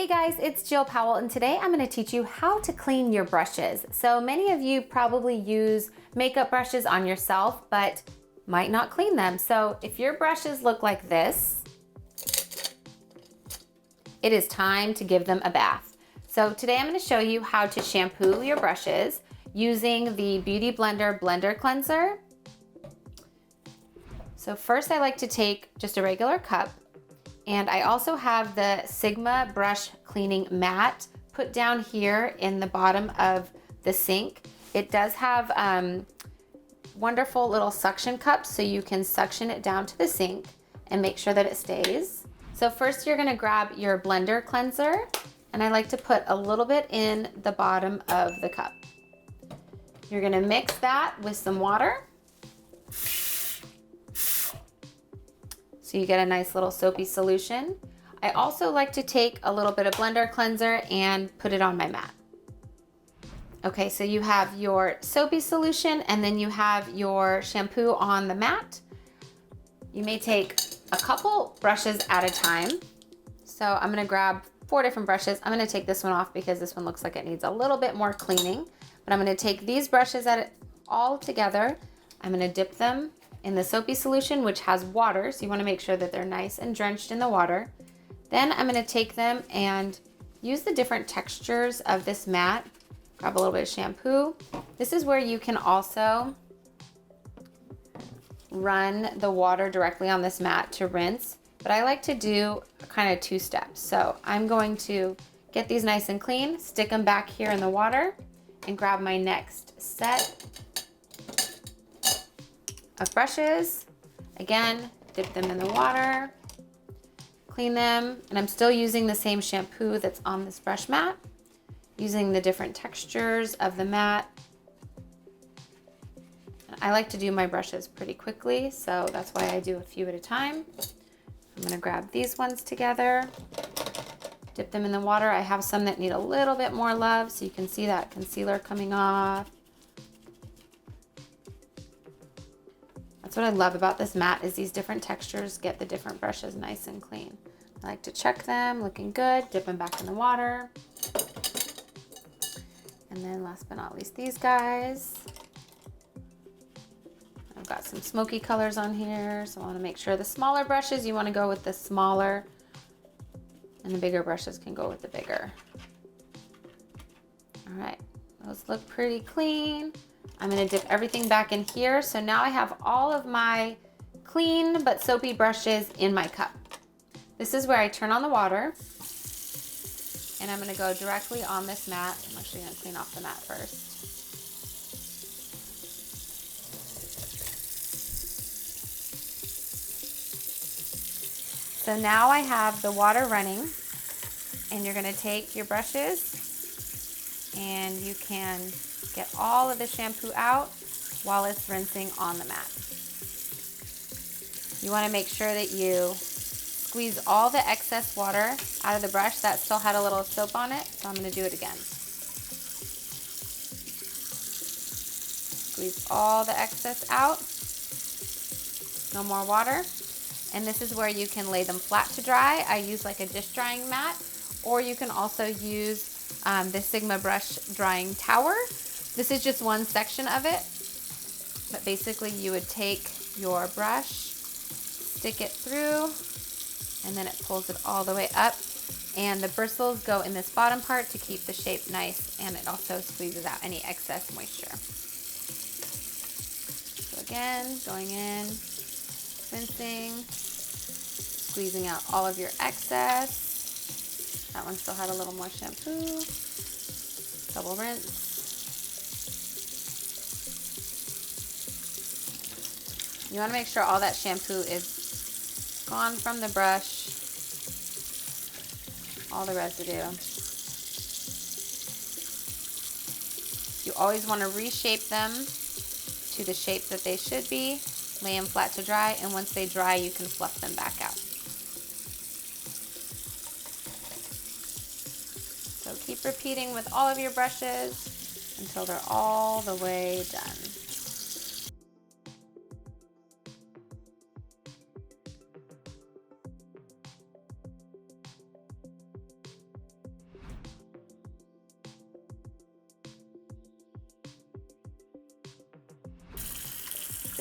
Hey guys, it's Jill Powell, and today I'm going to teach you how to clean your brushes. So many of you probably use makeup brushes on yourself, but might not clean them. So if your brushes look like this, it is time to give them a bath. So today I'm going to show you how to shampoo your brushes using the Beauty Blender Blender Cleanser. So first I like to take just a regular cup, and I also have the Sigma brush cleaning mat put down here in the bottom of the sink. It does have wonderful little suction cups, so you can suction it down to the sink and make sure that it stays. So first you're gonna grab your blender cleanser, and I like to put a little bit in the bottom of the cup. You're gonna mix that with some water, so you get a nice little soapy solution. I also like to take a little bit of blender cleanser and put it on my mat. Okay, so you have your soapy solution and then you have your shampoo on the mat. You may take a couple brushes at a time. So I'm gonna grab 4 different brushes. I'm gonna take this one off because this one looks like it needs a little bit more cleaning. But I'm gonna take these brushes all together. I'm gonna dip them in the soapy solution, which has water, so you want to make sure that they're nice and drenched in the water. Then I'm going to take them and use the different textures of this mat. Grab a little bit of shampoo. This is where you can also run the water directly on this mat to rinse, but I like to do kind of 2 steps. So I'm going to get these nice and clean, stick them back here in the water, and grab my next set of brushes. Again, dip them in the water, clean them, and I'm still using the same shampoo that's on this brush mat, using the different textures of the mat. I like to do my brushes pretty quickly, so that's why I do a few at a time. I'm gonna grab these ones together, dip them in the water. I have some that need a little bit more love, so you can see that concealer coming off. That's what I love about this mat, is these different textures get the different brushes nice and clean. I like to check them, looking good, dip them back in the water. And then last but not least, these guys. I've got some smoky colors on here, so I want to make sure the smaller brushes, you want to go with the smaller, and the bigger brushes can go with the bigger. All right, those look pretty clean. I'm gonna dip everything back in here. So now I have all of my clean but soapy brushes in my cup. This is where I turn on the water, and I'm gonna go directly on this mat. I'm actually gonna clean off the mat first. So now I have the water running, and you're gonna take your brushes and you can get all of the shampoo out while it's rinsing on the mat. You want to make sure that you squeeze all the excess water out of the brush that still had a little soap on it, so I'm going to do it again. Squeeze all the excess out. No more water. And this is where you can lay them flat to dry. I use like a dish drying mat, or you can also use the Sigma brush drying tower. This is just one section of it, but basically you would take your brush, stick it through, and then it pulls it all the way up, and the bristles go in this bottom part to keep the shape nice, and it also squeezes out any excess moisture. So again, going in, rinsing, squeezing out all of your excess. That one still had a little more shampoo. Double rinse. You want to make sure all that shampoo is gone from the brush, all the residue. You always want to reshape them to the shape that they should be, lay them flat to dry, and once they dry, you can fluff them back out. So keep repeating with all of your brushes until they're all the way done.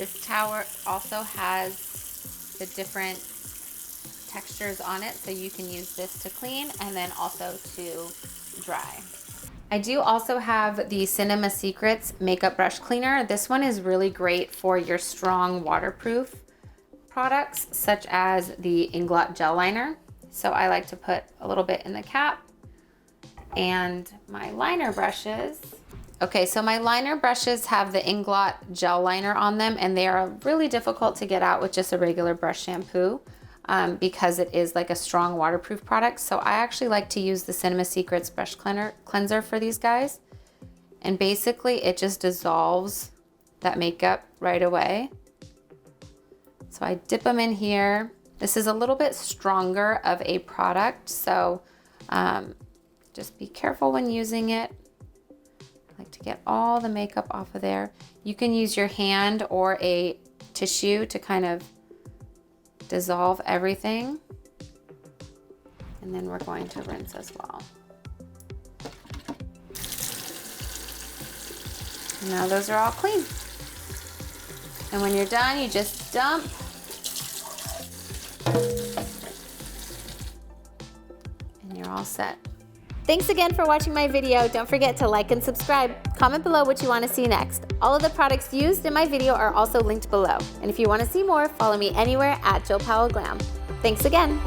This towel also has the different textures on it, so you can use this to clean and then also to dry. I do also have the Cinema Secrets makeup brush cleaner. This one is really great for your strong waterproof products such as the Inglot gel liner. So I like to put a little bit in the cap. And my liner brushes. Okay, so my liner brushes have the Inglot gel liner on them, and they are really difficult to get out with just a regular brush shampoo because it is like a strong waterproof product. So I actually like to use the Cinema Secrets brush cleanser for these guys. And basically it just dissolves that makeup right away. So I dip them in here. This is a little bit stronger of a product, so just be careful when using it. I like to get all the makeup off of there. You can use your hand or a tissue to kind of dissolve everything. And then we're going to rinse as well. Now those are all clean. And when you're done, you just dump. And you're all set. Thanks again for watching my video. Don't forget to like and subscribe. Comment below what you want to see next. All of the products used in my video are also linked below. And if you want to see more, follow me anywhere at Jill Powell Glam. Thanks again.